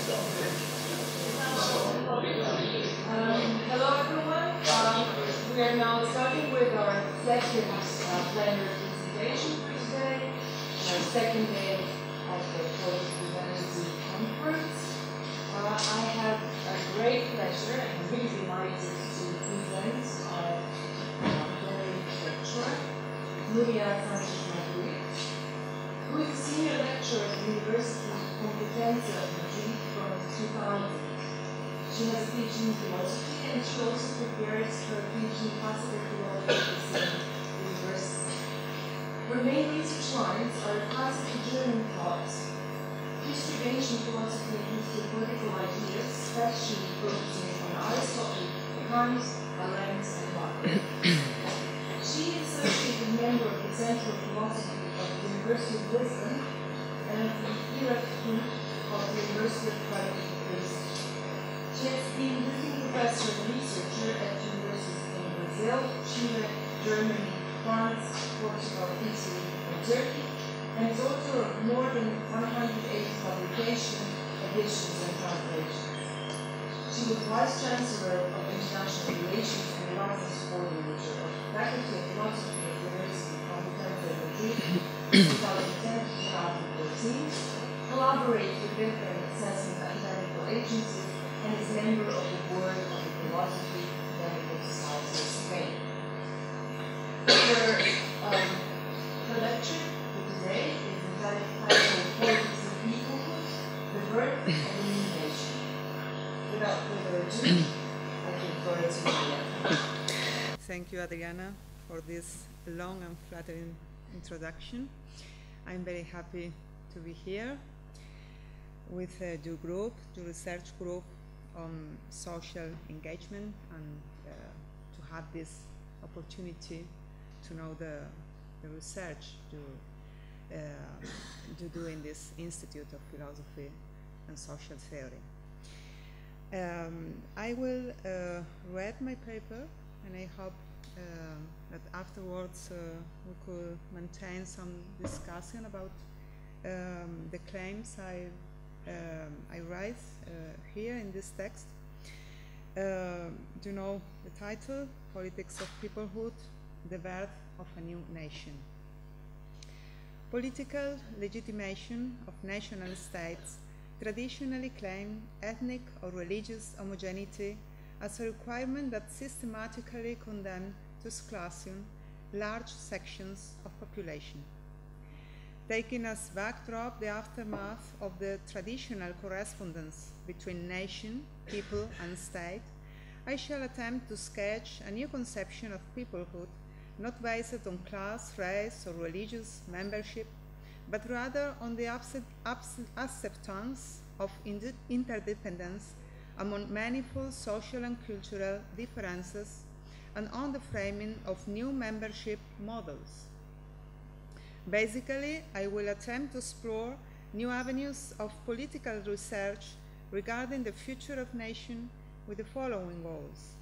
Hello everyone. We are now starting with our second plenary presentation for today, our second day of the Post-Humanity Conference. I have a great pleasure and really delighted to present our plenary lecturer, Nuria Sánchez, who is a senior lecturer at the University Complutense of Madrid from 2000. She has a PhD in philosophy, and she also prepares her PhD in classical philosophy at the same university. Her main research lines are classical German thought, history of ancient philosophy and history of political ideas, especially focusing on Aristotle, Kant, Valence, and Locke. She is associated member of the Center of Philosophy of the University of Lisbon and the Peoplehood of the University of Madrid. She has been visiting professor and researcher at universities in Brazil, Chile, Germany, France, Portugal, Italy, and Turkey, and is author of more than 180 publications, editions, and translations. She was Vice Chancellor of International Relations and Erasmus Coordinator of the Faculty of Philosophy at the University of Complutense of Madrid in 2010 to 2014, collaborates with different assessment academic agencies, and is member of the board of the Philosophy Academic Society of Spain. Her lecture for today is entitled Politics of Peoplehood, the Birth of a New Nation. Without further ado, I give the word to Nuria. Thank you, Adriana, for this long and flattering introduction. I'm very happy to be here with your group, your research group on social engagement, and to have this opportunity to know the research to do in this Institute of Philosophy and Social Theory. I will read my paper, and I hope that afterwards we could maintain some discussion about the claims I write here in this text. You know the title, Politics of Peoplehood, the Birth of a New Nation. Political legitimation of national states traditionally claim ethnic or religious homogeneity as a requirement that systematically condemn to exclusion large sections of population. Taking as backdrop the aftermath of the traditional correspondence between nation, people, and state, I shall attempt to sketch a new conception of peoplehood, not based on class, race, or religious membership, but rather on the acceptance of interdependence among manifold social and cultural differences, and on the framing of new membership models. Basically, I will attempt to explore new avenues of political research regarding the future of nation with the following goals.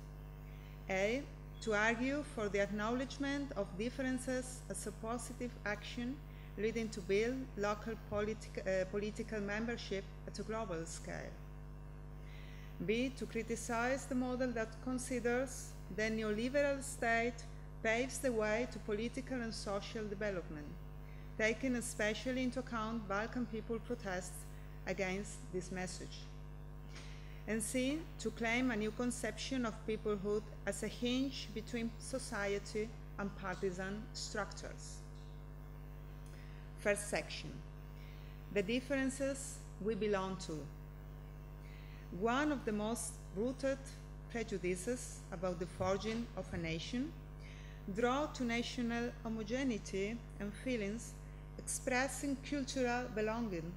A, to argue for the acknowledgement of differences as a positive action leading to build local political membership at a global scale. B, to criticize the model that considers the neoliberal state paves the way to political and social development, taking especially into account Balkan people protests against this message. And C, to claim a new conception of peoplehood as a hinge between society and partisan structures. First section, the differences we belong to. One of the most rooted prejudices about the forging of a nation draw to national homogeneity and feelings expressing cultural belonging,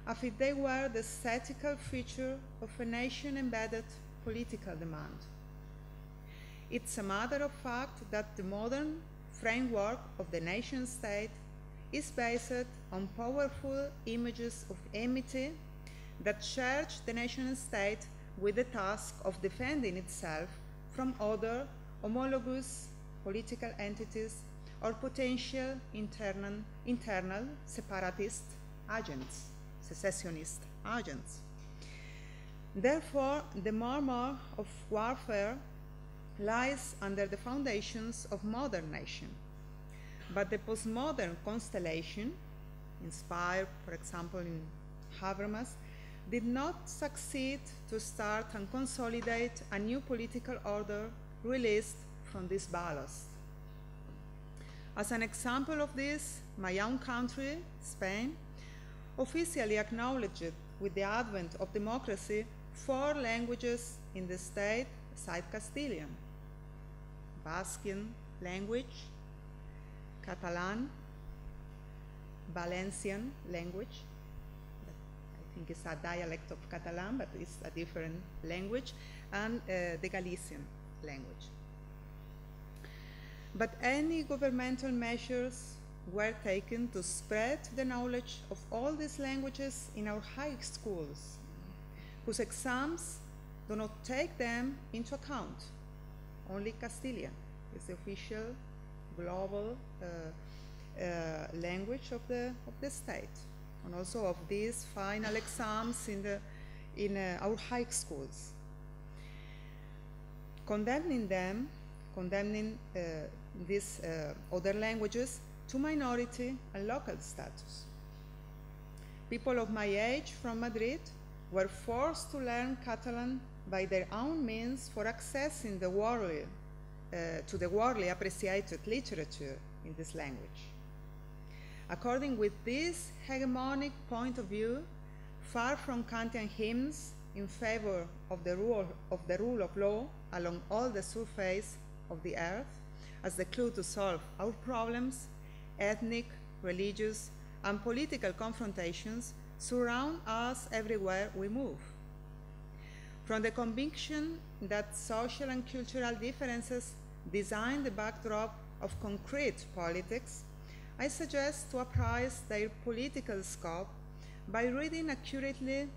as if they were the aesthetical feature of a nation-embedded political demand. It's a matter of fact that the modern framework of the nation-state is based on powerful images of enmity that charge the nation-state with the task of defending itself from other homologous political entities or potential internal separatist agents, secessionist agents. Therefore, the murmur of warfare lies under the foundations of modern nation. But the postmodern constellation, inspired, for example, in Habermas, did not succeed to start and consolidate a new political order released from this ballast. As an example of this, my own country, Spain, officially acknowledged with the advent of democracy 4 languages in the state aside Castilian: Basque language, Catalan, Valencian language, I think it's a dialect of Catalan, but it's a different language, and the Galician language. But any governmental measures were taken to spread the knowledge of all these languages in our high schools, whose exams do not take them into account. Only Castilian is the official global language of the state, and also of these final exams in our high schools. Condemning these other languages to minority and local status. People of my age from Madrid were forced to learn Catalan by their own means for accessing to the worldly appreciated literature in this language. According with this hegemonic point of view, far from Kantian hymns in favor of the rule of law along all the surface of the earth as the clue to solve our problems, ethnic, religious, and political confrontations surround us everywhere we move. From the conviction that social and cultural differences design the backdrop of concrete politics, I suggest to apprise their political scope by reading accurately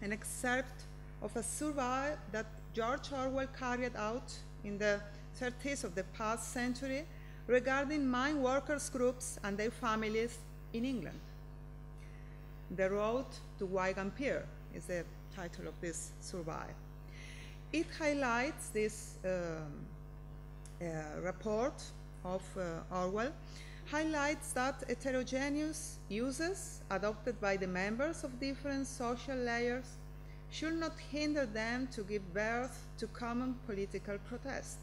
an excerpt of a survey that George Orwell carried out in the 30s of the past century regarding mine workers groups and their families in England. The Road to Wigan Pier is the title of this survey. It highlights this report of Orwell, highlights that heterogeneous uses adopted by the members of different social layers should not hinder them to give birth to common political protest.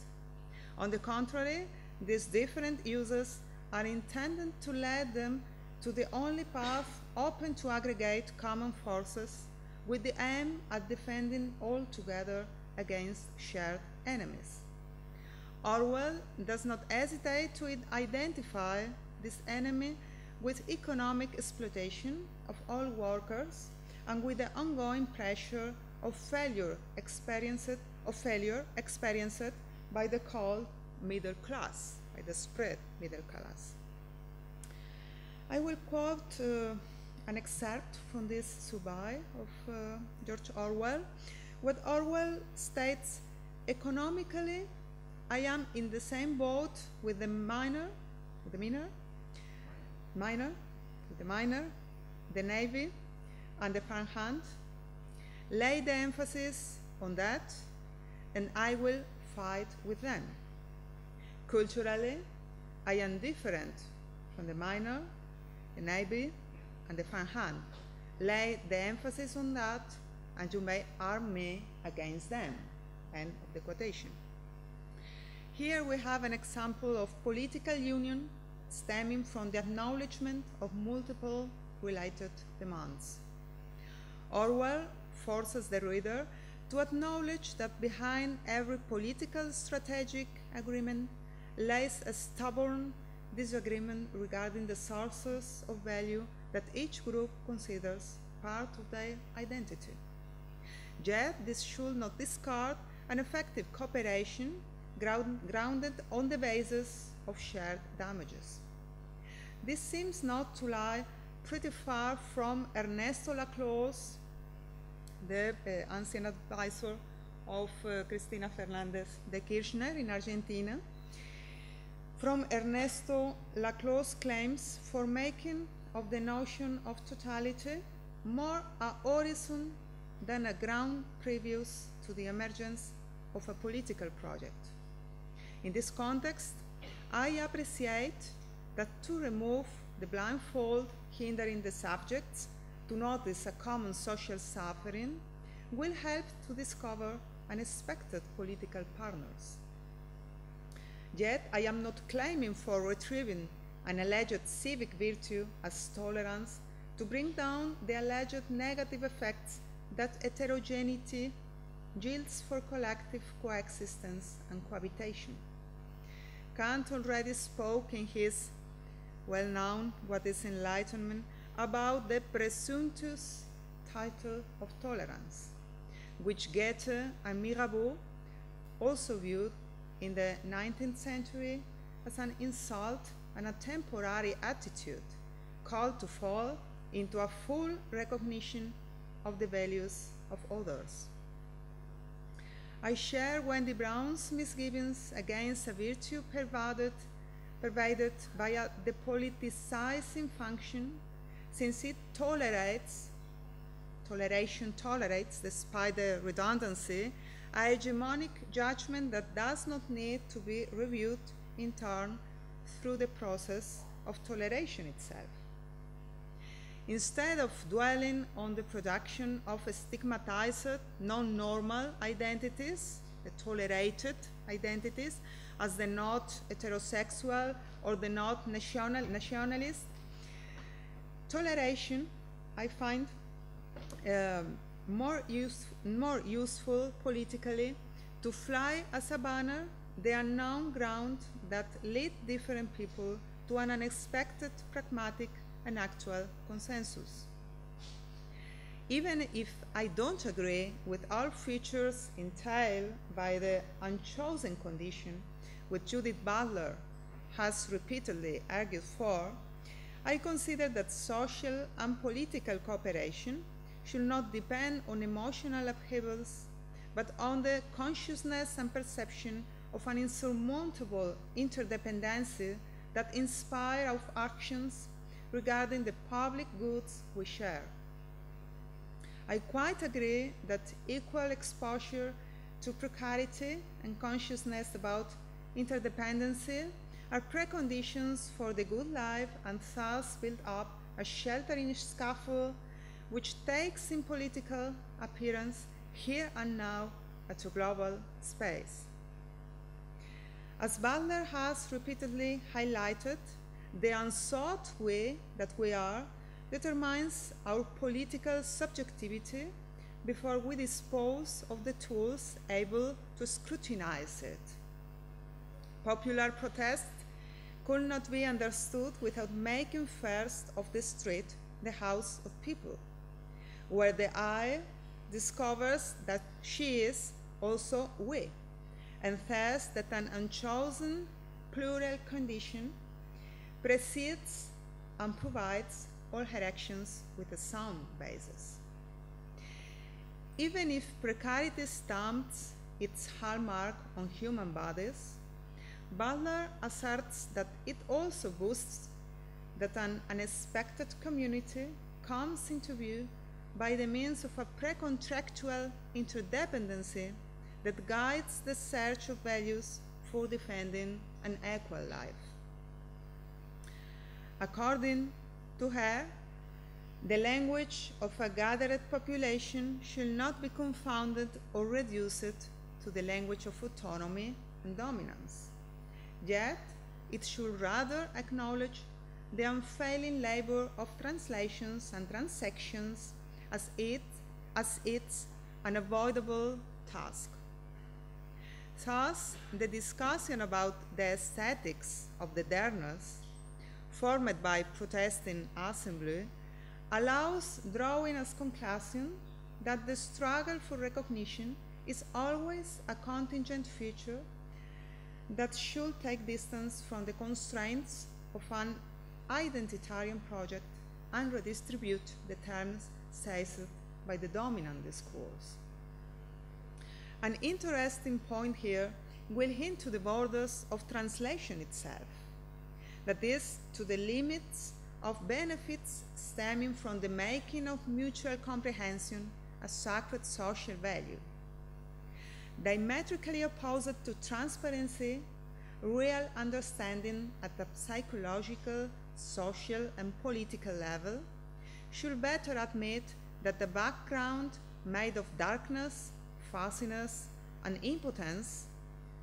On the contrary, these different uses are intended to lead them to the only path open to aggregate common forces with the aim at defending all together against shared enemies. Orwell does not hesitate to identify this enemy with economic exploitation of all workers and with the ongoing pressure of failure experienced by the called middle class, by the spread middle class. I will quote an excerpt from this survey of George Orwell. What Orwell states: economically, I am in the same boat with the miner, the navy, and the farmhand. Lay the emphasis on that, and I will fight with them. Culturally, I am different from the miner, the navy, and the farmhand. Lay the emphasis on that, and you may arm me against them. End of the quotation. Here we have an example of political union stemming from the acknowledgement of multiple related demands. Orwell forces the reader to acknowledge that behind every political strategic agreement lays a stubborn disagreement regarding the sources of value that each group considers part of their identity. Yet this should not discard an effective cooperation grounded on the basis of shared damages. This seems not to lie pretty far from Ernesto Laclau's, the ancient advisor of Cristina Fernández de Kirchner in Argentina, from Ernesto Laclau's claims for making of the notion of totality more a horizon than a ground previous to the emergence of a political project. In this context, I appreciate that to remove the blindfold hindering the subjects to notice a common social suffering will help to discover unexpected political partners. Yet, I am not claiming for retrieving an alleged civic virtue as tolerance to bring down the alleged negative effects that heterogeneity yields for collective coexistence and cohabitation. Kant already spoke in his well-known What is Enlightenment about the presumptuous title of tolerance, which Goethe and Mirabeau also viewed in the 19th century as an insult and a temporary attitude called to fall into a full recognition of the values of others. I share Wendy Brown's misgivings against a virtue pervaded by a depoliticizing function, since it toleration tolerates, despite the redundancy, a hegemonic judgment that does not need to be reviewed in turn through the process of toleration itself. Instead of dwelling on the production of stigmatized, non-normal identities, the tolerated identities, as the not heterosexual or the not nationalist, toleration, I find, more useful politically to fly as a banner the unknown ground that lead different people to an unexpected, pragmatic, and actual consensus. Even if I don't agree with all features entailed by the unchosen condition, which Judith Butler has repeatedly argued for, I consider that social and political cooperation should not depend on emotional upheavals, but on the consciousness and perception of an insurmountable interdependency that inspire our actions regarding the public goods we share. I quite agree that equal exposure to precarity and consciousness about interdependency are preconditions for the good life, and thus build up a sheltering scaffold which takes in political appearance here and now at a global space. As Butler has repeatedly highlighted, the unsought way that we are determines our political subjectivity before we dispose of the tools able to scrutinize it. Popular protest could not be understood without making first of the street the house of people, where the eye discovers that she is also we, and thus that an unchosen plural condition precedes and provides all her actions with a sound basis. Even if precarity stamps its hallmark on human bodies, Butler asserts that it also boasts that an unexpected community comes into view by the means of a precontractual interdependency that guides the search of values for defending an equal life. According to her, the language of a gathered population should not be confounded or reduced to the language of autonomy and dominance. Yet, it should rather acknowledge the unfailing labor of translations and transactions as its unavoidable task. Thus, the discussion about the aesthetics of the derniers, formed by protesting assembly, allows drawing as conclusion that the struggle for recognition is always a contingent feature that should take distance from the constraints of an identitarian project and redistribute the terms seized by the dominant discourse. An interesting point here will hint to the borders of translation itself, that is, to the limits of benefits stemming from the making of mutual comprehension a sacred social value. Diametrically opposed to transparency, real understanding at a psychological, social, and political level should better admit that the background made of darkness, fuzziness, and impotence,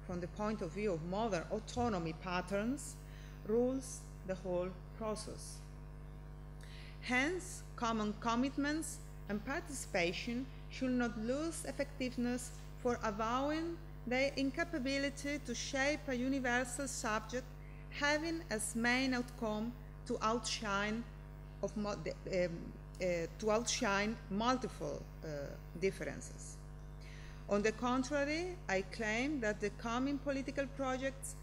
from the point of view of modern autonomy patterns, rules the whole process. Hence, common commitments and participation should not lose effectiveness for avowing their incapability to shape a universal subject having as main outcome to outshine multiple differences. On the contrary, I claim that the common political projects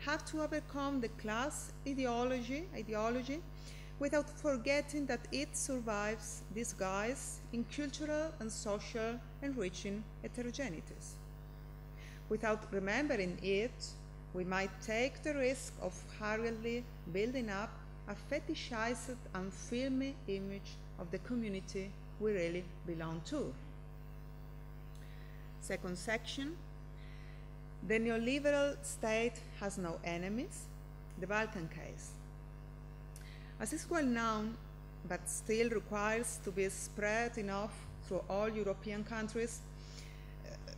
have to overcome the class ideology without forgetting that it survives disguised in cultural and social enriching heterogeneities. Without remembering it, we might take the risk of hurriedly building up a fetishized and filmy image of the community we really belong to. Second section, the neoliberal state has no enemies, the Balkan case. As is well known, but still requires to be spread enough through all European countries,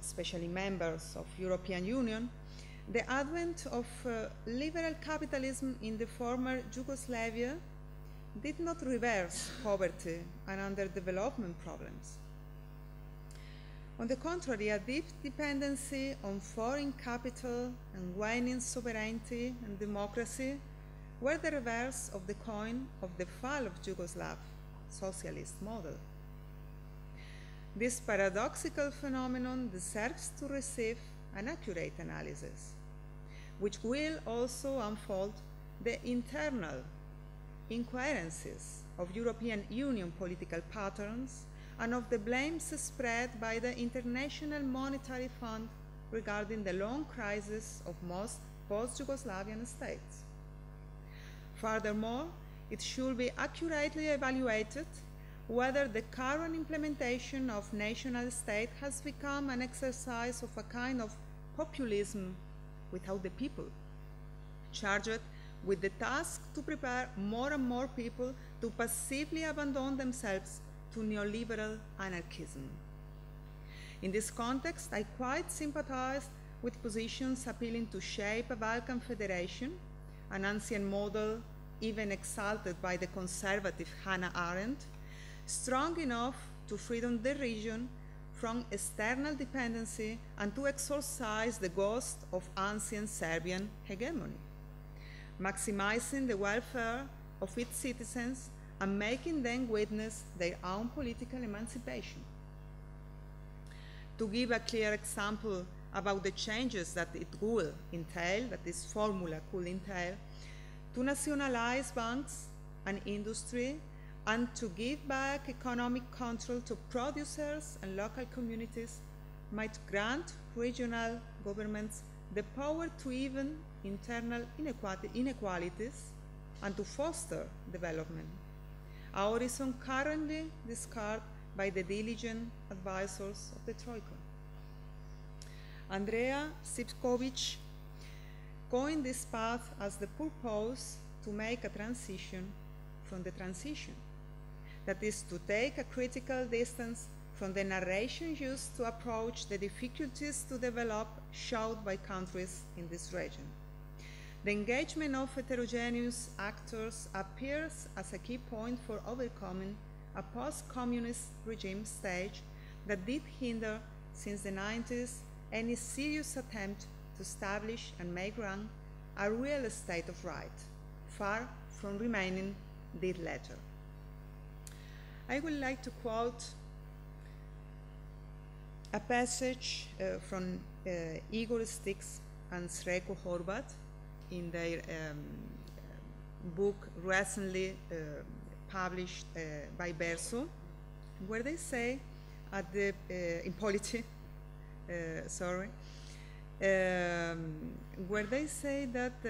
especially members of European Union, the advent of liberal capitalism in the former Yugoslavia did not reverse poverty and underdevelopment problems. On the contrary, a deep dependency on foreign capital and waning sovereignty and democracy were the reverse of the coin of the fall of Yugoslav socialist model. This paradoxical phenomenon deserves to receive an accurate analysis, which will also unfold the internal incoherences of European Union political patterns and of the blames spread by the International Monetary Fund regarding the long crisis of most post-Yugoslavian states. Furthermore, it should be accurately evaluated whether the current implementation of national state has become an exercise of a kind of populism without the people, charged with the task to prepare more and more people to passively abandon themselves to neoliberal anarchism. In this context, I quite sympathize with positions appealing to shape a Balkan federation, an ancient model even exalted by the conservative Hannah Arendt, strong enough to free the region from external dependency and to exorcise the ghost of ancient Serbian hegemony, maximizing the welfare of its citizens and making them witness their own political emancipation. To give a clear example about the changes that it will entail, that this formula could entail, to nationalize banks and industry and to give back economic control to producers and local communities might grant regional governments the power to even internal inequalities and to foster development, a horizon currently discarded by the diligent advisors of the Troika. Andrea Sipkovic coined this path as the purpose to make a transition from the transition. That is, to take a critical distance from the narration used to approach the difficulties to develop showed by countries in this region. The engagement of heterogeneous actors appears as a key point for overcoming a post-communist regime stage that did hinder, since the 90s, any serious attempt to establish and make run a real state of right, far from remaining dead letter. I would like to quote a passage from Igor Stix and Sreko Horvat in their book recently published by Berso, where they say at the in Polity, where they say that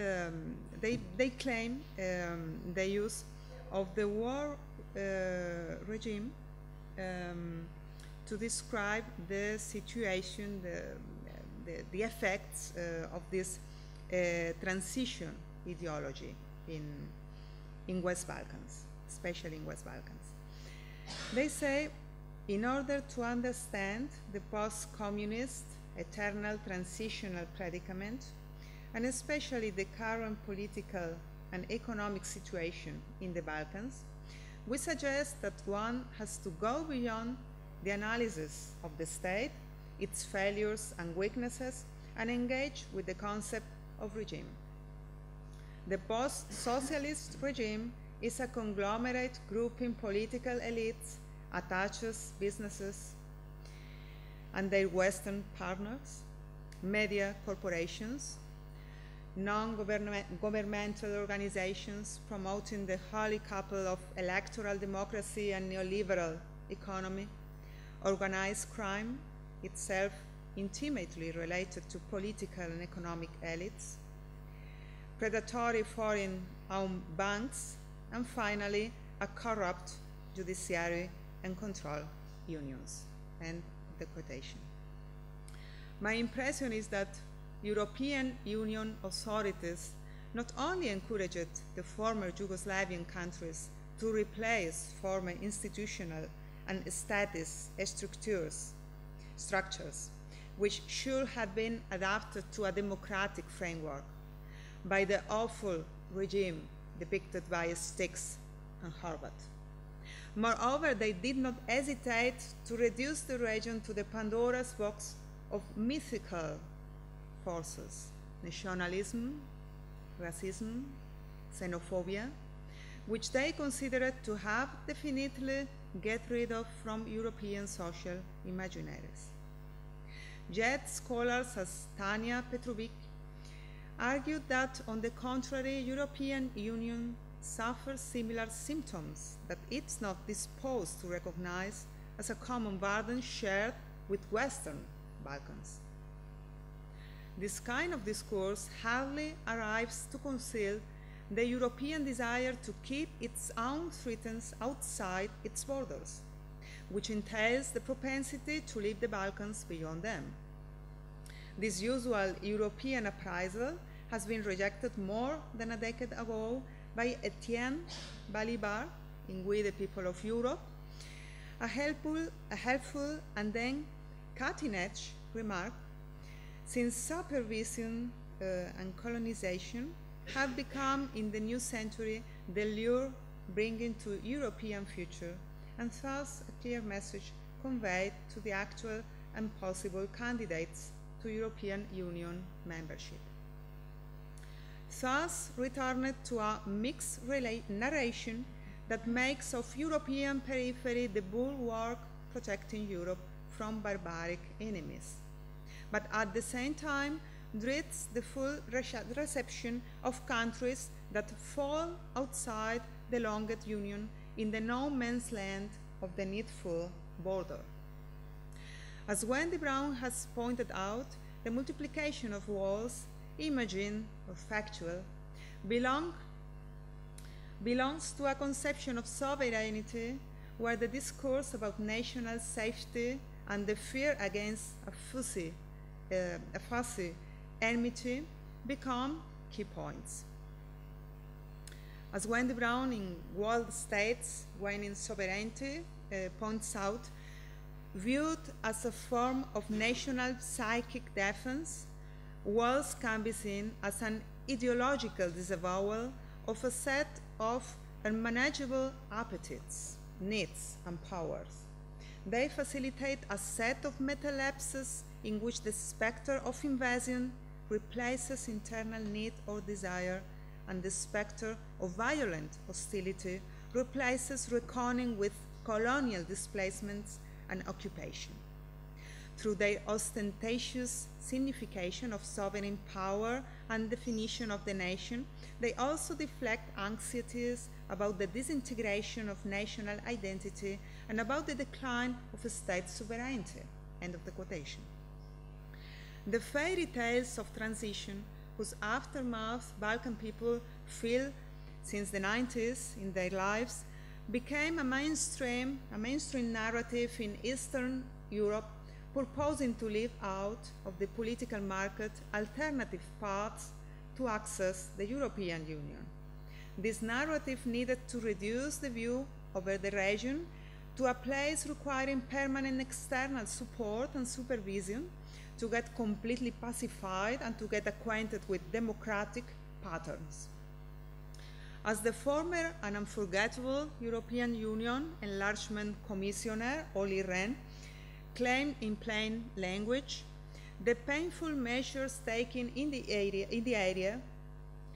they claim the use of the war regime to describe the situation, the effects of this transition ideology in West Balkans, especially in West Balkans. They say, in order to understand the post-communist eternal transitional predicament, and especially the current political and economic situation in the Balkans, we suggest that one has to go beyond the analysis of the state, its failures and weaknesses, and engage with the concept of regime. The post-socialist regime is a conglomerate grouping political elites, attaches businesses and their Western partners, media corporations, non-governmental organizations promoting the holy couple of electoral democracy and neoliberal economy, organized crime, itself intimately related to political and economic elites, predatory foreign-owned banks, and finally, a corrupt judiciary and control unions. End the quotation. My impression is that European Union authorities not only encouraged the former Yugoslavian countries to replace former institutional and status structures, which should have been adapted to a democratic framework by the awful regime depicted by Sticks and Horvat. Moreover, they did not hesitate to reduce the region to the Pandora's box of mythical forces: nationalism, racism, xenophobia, which they considered to have definitely get rid of from European social imaginaries. Yet scholars as Tanja Petrovic argued that, on the contrary, European Union suffers similar symptoms that it's not disposed to recognize as a common burden shared with Western Balkans. This kind of discourse hardly arrives to conceal the European desire to keep its own threats outside its borders, which entails the propensity to leave the Balkans beyond them. This usual European appraisal has been rejected more than a decade ago by Etienne Balibar in We the People of Europe, a helpful and then cutting-edge remark, since supervision and colonization have become in the new century the lure bringing to European future, and thus a clear message conveyed to the actual and possible candidates to European Union membership. Thus returned to a mixed narration that makes of European periphery the bulwark protecting Europe from barbaric enemies, but at the same time dreads the full reception of countries that fall outside the longed union in the no man's land of the needful border. As Wendy Brown has pointed out, the multiplication of walls, imagined or factual, belongs to a conception of sovereignty where the discourse about national safety and the fear against a fussy enmity become key points. As Wendy Brown in World States Waning Sovereignty points out, viewed as a form of national psychic defense, walls can be seen as an ideological disavowal of a set of unmanageable appetites, needs, and powers. They facilitate a set of metalepses in which the specter of invasion replaces internal need or desire, and the specter of violent hostility replaces reckoning with colonial displacements and occupation. Through their ostentatious signification of sovereign power and definition of the nation, they also deflect anxieties about the disintegration of national identity and about the decline of state sovereignty. End of the quotation. The fairy tales of transition, whose aftermath Balkan people feel since the 90s in their lives, became a mainstream narrative in Eastern Europe purposing to leave out of the political market alternative paths to access the European Union. This narrative needed to reduce the view over the region to a place requiring permanent external support and supervision to get completely pacified and to get acquainted with democratic patterns. As the former and unforgettable European Union Enlargement Commissioner, Olli Rehn, claimed in plain language, the painful measures taken in the area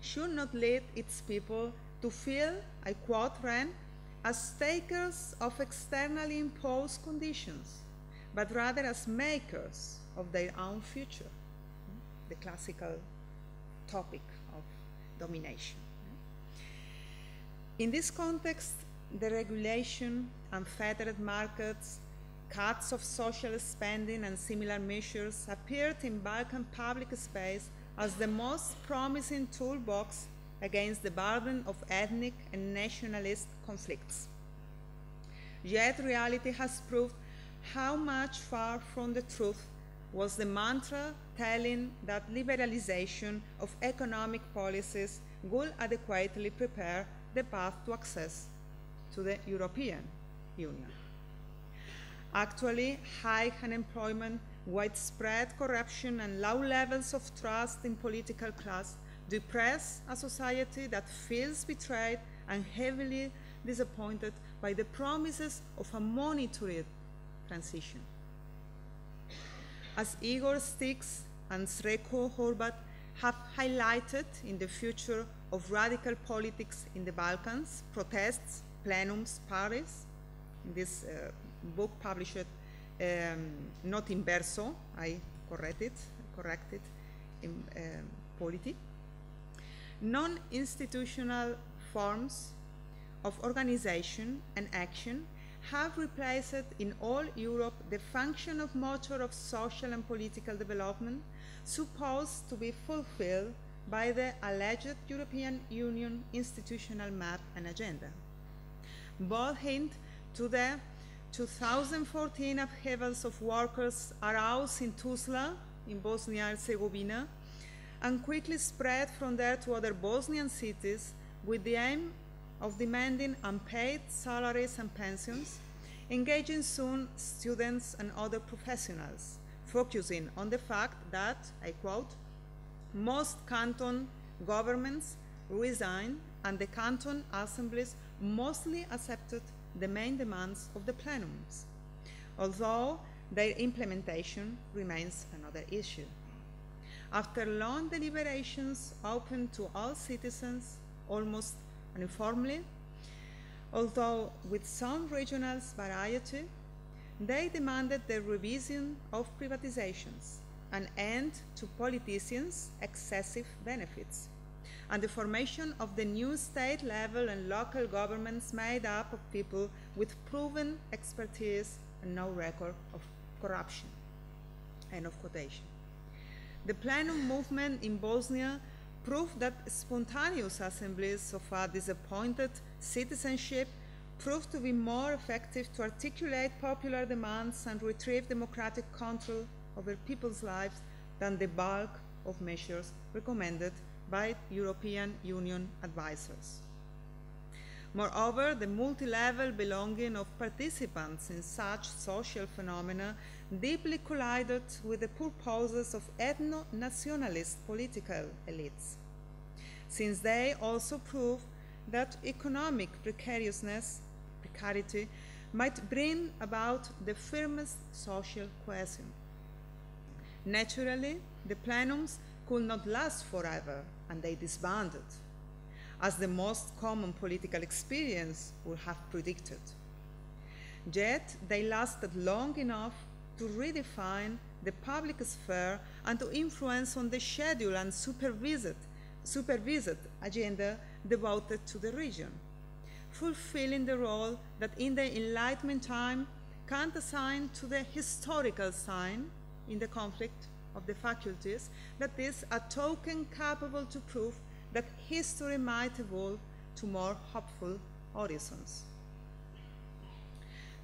should not lead its people to feel, I quote Rehn, as takers of externally imposed conditions, but rather as makers of their own future, the classical topic of domination. In this context, the regulation, unfettered markets, cuts of social spending and similar measures appeared in Balkan public space as the most promising toolbox against the burden of ethnic and nationalist conflicts. Yet reality has proved how much far from the truth was the mantra telling that liberalization of economic policies would adequately prepare the path to access to the European Union. Actually, high unemployment, widespread corruption, and low levels of trust in political class depress a society that feels betrayed and heavily disappointed by the promises of a monitored transition. As Igor Stix and Sreko Horvat have highlighted in the future of radical politics in the Balkans, protests, plenums, Paris, in this book published not in verso, I corrected in polity. Non-institutional forms of organization and action have replaced in all Europe the function of motor of social and political development supposed to be fulfilled by the alleged European Union institutional map and agenda. Both hint to the 2014 upheavals of workers aroused in Tuzla, in Bosnia and Herzegovina, and quickly spread from there to other Bosnian cities with the aim of demanding unpaid salaries and pensions, engaging soon students and other professionals, focusing on the fact that, I quote, most canton governments resigned and the canton assemblies mostly accepted the main demands of the plenums, although their implementation remains another issue. After long deliberations open to all citizens, almost uniformly, although with some regional variety, they demanded the revision of privatizations, an end to politicians' excessive benefits, and the formation of the new state level and local governments made up of people with proven expertise and no record of corruption. End of quotation. The plenum movement in Bosnia proved that spontaneous assemblies of a disappointed citizenship proved to be more effective to articulate popular demands and retrieve democratic control over people's lives than the bulk of measures recommended by European Union advisors. Moreover, the multi-level belonging of participants in such social phenomena deeply collided with the purposes of ethno-nationalist political elites, since they also prove that economic precarity might bring about the firmest social cohesion. Naturally, the plenums could not last forever, and they disbanded, as the most common political experience would have predicted. Yet, they lasted long enough to redefine the public sphere and to influence on the schedule and supervised agenda devoted to the region, fulfilling the role that in the Enlightenment time Kant assigned to the historical sign in the conflict of the faculties, that is, a token capable to prove that history might evolve to more hopeful horizons.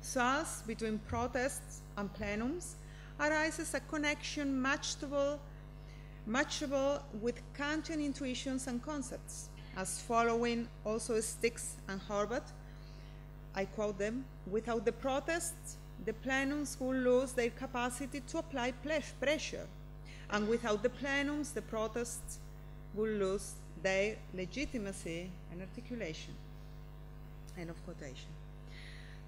Thus, between protests and plenums arises a connection matchable with Kantian intuitions and concepts, as following also Sticks and Horvath. I quote them: "Without the protests, the plenums will lose their capacity to apply pressure, and without the plenums, the protests will lose their legitimacy and articulation." End of quotation.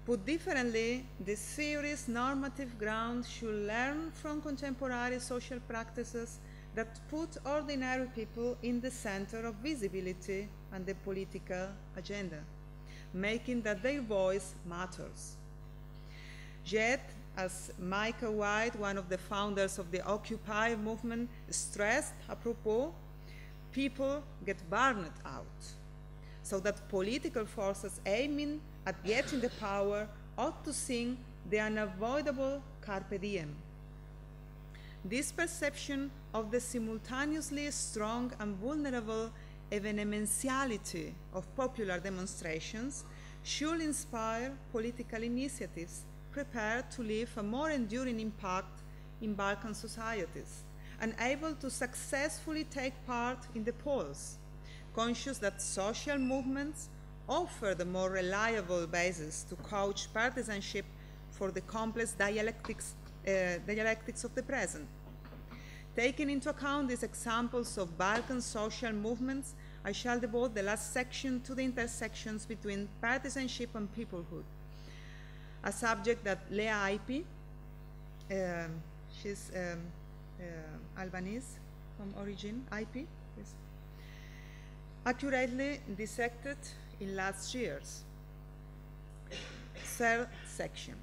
Put differently, this theory's normative ground should learn from contemporary social practices that put ordinary people in the center of visibility and the political agenda, making that their voice matters. Yet, as Michael White, one of the founders of the Occupy movement, stressed apropos, people get burned out, so that political forces aiming at getting the power ought to sing the unavoidable carpe diem. This perception of the simultaneously strong and vulnerable evenementiality of popular demonstrations should inspire political initiatives prepared to leave a more enduring impact in Balkan societies and able to successfully take part in the polls, conscious that social movements offer the more reliable basis to couch partisanship for the complex dialectics of the present. Taking into account these examples of Balkan social movements, I shall devote the last section to the intersections between partisanship and peoplehood, a subject that Lea Aipi, she's Albanese from origin, Aipi, yes, accurately dissected in last year's. Third section,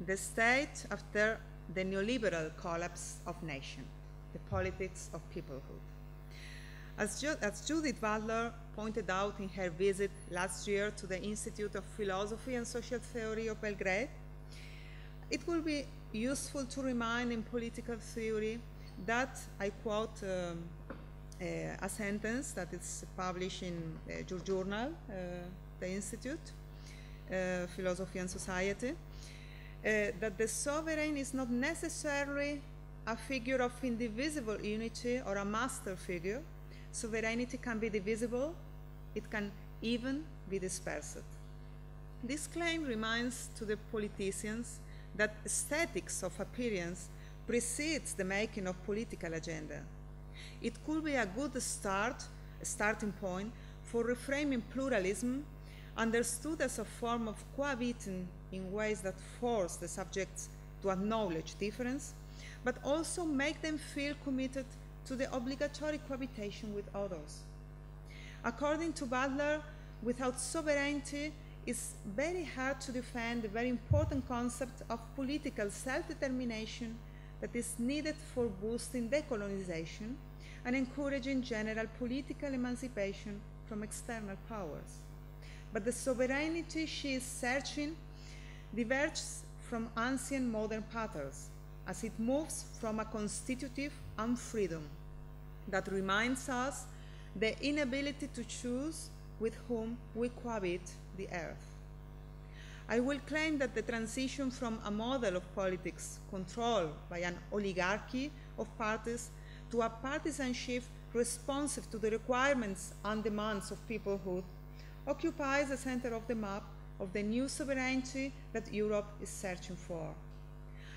the state after the neoliberal collapse of nation, the politics of peoplehood. As Judith Butler pointed out in her visit last year to the Institute of Philosophy and Social Theory of Belgrade, it will be useful to remind in political theory that, I quote a sentence that is published in your journal, the Institute, Philosophy and Society, that the sovereign is not necessarily a figure of indivisible unity or a master figure. Sovereignty can be divisible, it can even be dispersed. This claim reminds to the politicians that aesthetics of appearance precedes the making of political agenda. It could be a good starting point for reframing pluralism, understood as a form of cohabiting in ways that force the subjects to acknowledge difference, but also make them feel committed to the obligatory cohabitation with others. According to Butler, without sovereignty, it's very hard to defend the very important concept of political self-determination that is needed for boosting decolonization and encouraging general political emancipation from external powers. But the sovereignty she is searching diverges from ancient modern patterns, as it moves from a constitutive unfreedom that reminds us the inability to choose with whom we cohabit the earth. I will claim that the transition from a model of politics controlled by an oligarchy of parties to a partisanship responsive to the requirements and demands of peoplehood occupies the center of the map of the new sovereignty that Europe is searching for.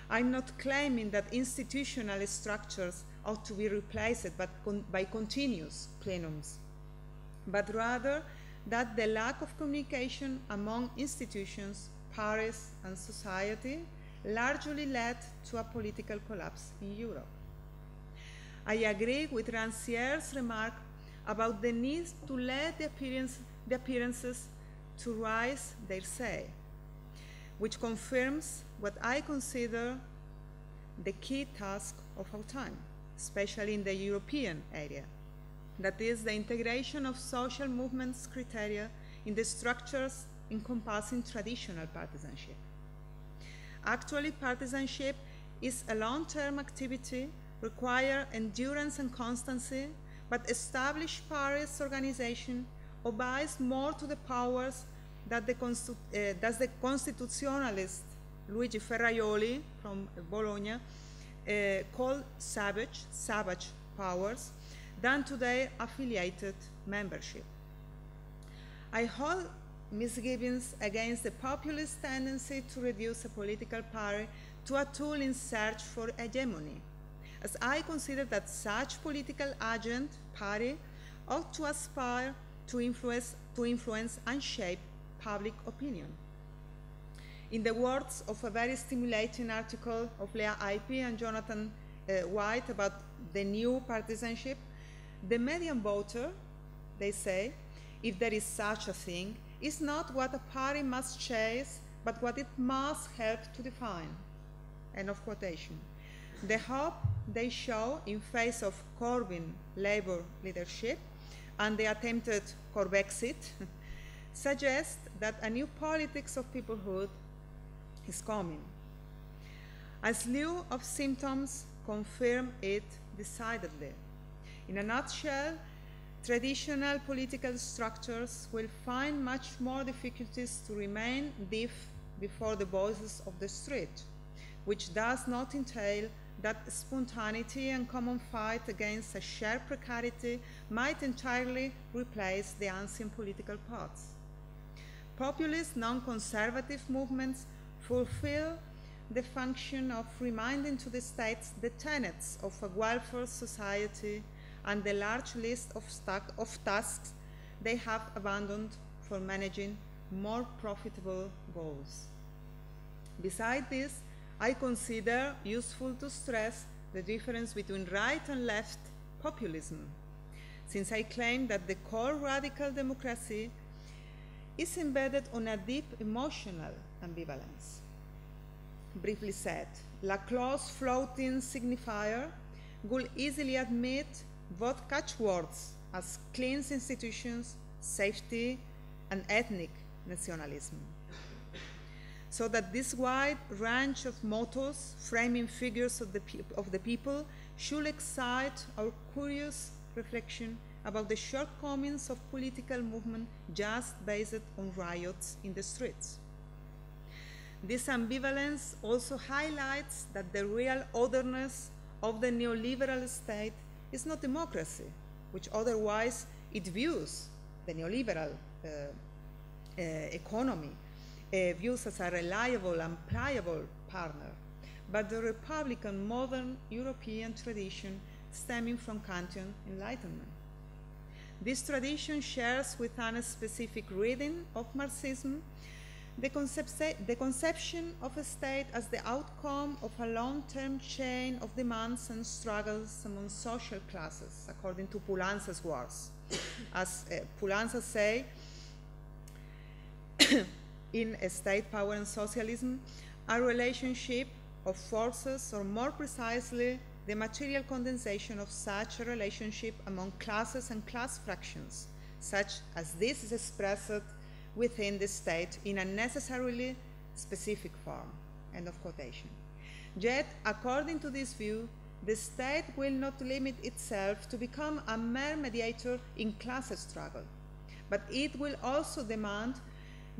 I'm not claiming that institutional structures ought to be replaced by continuous plenums, but rather that the lack of communication among institutions, parties, and society largely led to a political collapse in Europe. I agree with Rancière's remark about the need to let the appearances to rise their say, which confirms what I consider the key task of our time, especially in the European area. That is the integration of social movements criteria in the structures encompassing traditional partisanship. Actually, partisanship is a long-term activity, require endurance and constancy, but established parties organization obeys more to the powers that the constitutionalist Luigi Ferraioli from Bologna, called savage powers, than to their affiliated membership. I hold misgivings against the populist tendency to reduce a political party to a tool in search for hegemony, as I consider that such political agent party ought to aspire to influence and shape public opinion. In the words of a very stimulating article of Leah Ipey and Jonathan White about the new partisanship, the median voter, they say, if there is such a thing, is not what a party must chase, but what it must help to define. End of quotation. The hope they show in face of Corbyn Labour leadership and the attempted Corbexit suggests that a new politics of peoplehood is coming. A slew of symptoms confirm it decidedly. In a nutshell, traditional political structures will find much more difficulties to remain deaf before the voices of the street, which does not entail that spontaneity and common fight against a shared precarity might entirely replace the ancient political paths. Populist non-conservative movements fulfill the function of reminding to the states the tenets of a welfare society and the large list of tasks they have abandoned for managing more profitable goals. Besides this, I consider useful to stress the difference between right and left populism, since I claim that the core radical democracy is embedded on a deep emotional ambivalence. Briefly said, Laclau's floating signifier would easily admit both catchwords as clean institutions, safety, and ethnic nationalism. So that this wide range of mottos framing figures of the people should excite our curious reflection about the shortcomings of political movement just based on riots in the streets. This ambivalence also highlights that the real otherness of the neoliberal state is not democracy, which otherwise it views the neoliberal economy views as a reliable and pliable partner, but the Republican modern European tradition stemming from Kantian Enlightenment. This tradition shares with a specific reading of Marxism the conception of a state as the outcome of a long-term chain of demands and struggles among social classes, according to Poulansa's words. As Poulansa say, in State, Power and Socialism, a relationship of forces, or more precisely, the material condensation of such a relationship among classes and class fractions, such as this is expressed within the state in a necessarily specific form. End of quotation. Yet, according to this view, the state will not limit itself to become a mere mediator in class struggle, but it will also demand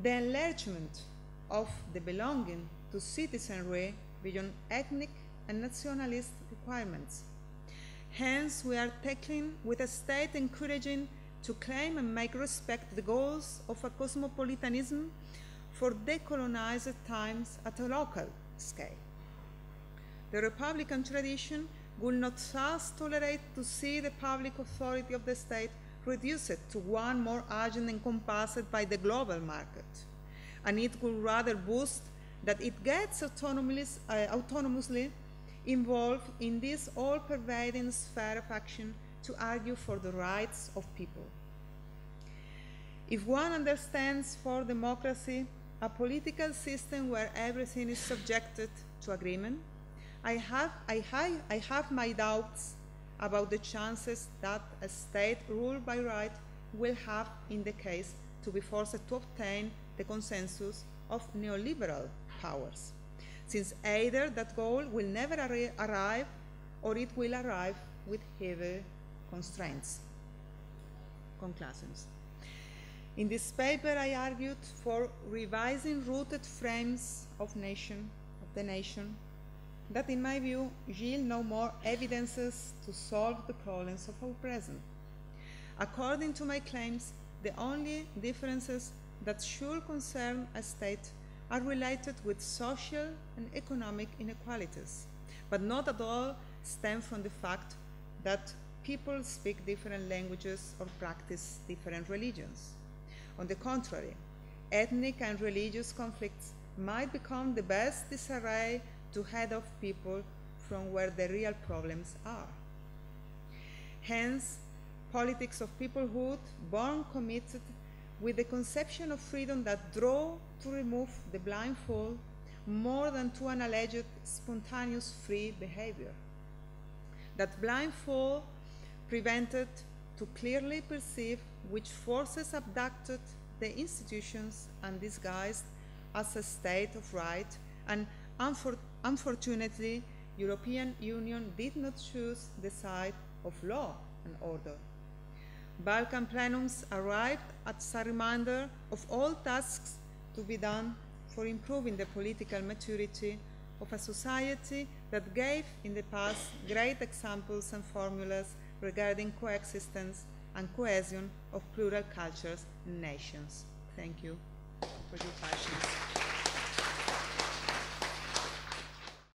the enlargement of the belonging to citizenry beyond ethnic and nationalist requirements. Hence, we are tackling with a state encouraging to claim and make respect the goals of a cosmopolitanism for decolonized times at a local scale. The Republican tradition will not thus tolerate to see the public authority of the state reduced to one more agent encompassed by the global market, and it will rather boost that it gets autonomously involved in this all-pervading sphere of action to argue for the rights of people. If one understands for democracy a political system where everything is subjected to agreement, I have my doubts about the chances that a state ruled by right will have in the case to be forced to obtain the consensus of neoliberal powers, since either that goal will never arrive or it will arrive with heavy constraints. Conclusions. In this paper, I argued for revising rooted frames of the nation, that in my view yield no more evidences to solve the problems of our present. According to my claims, the only differences that should concern a state are related with social and economic inequalities, but not at all stem from the fact that people speak different languages or practice different religions. On the contrary, ethnic and religious conflicts might become the best disarray to head off people from where the real problems are. Hence, politics of peoplehood, born committed with the conception of freedom that draw to remove the blindfold more than to an alleged spontaneous free behavior. That blindfold prevented to clearly perceive which forces abducted the institutions and disguised as a state of right, and unfortunately, European Union did not choose the side of law and order. Balkan plenums arrived as a reminder of all tasks to be done for improving the political maturity of a society that gave in the past great examples and formulas regarding coexistence and cohesion of plural cultures and nations. Thank you for your patience.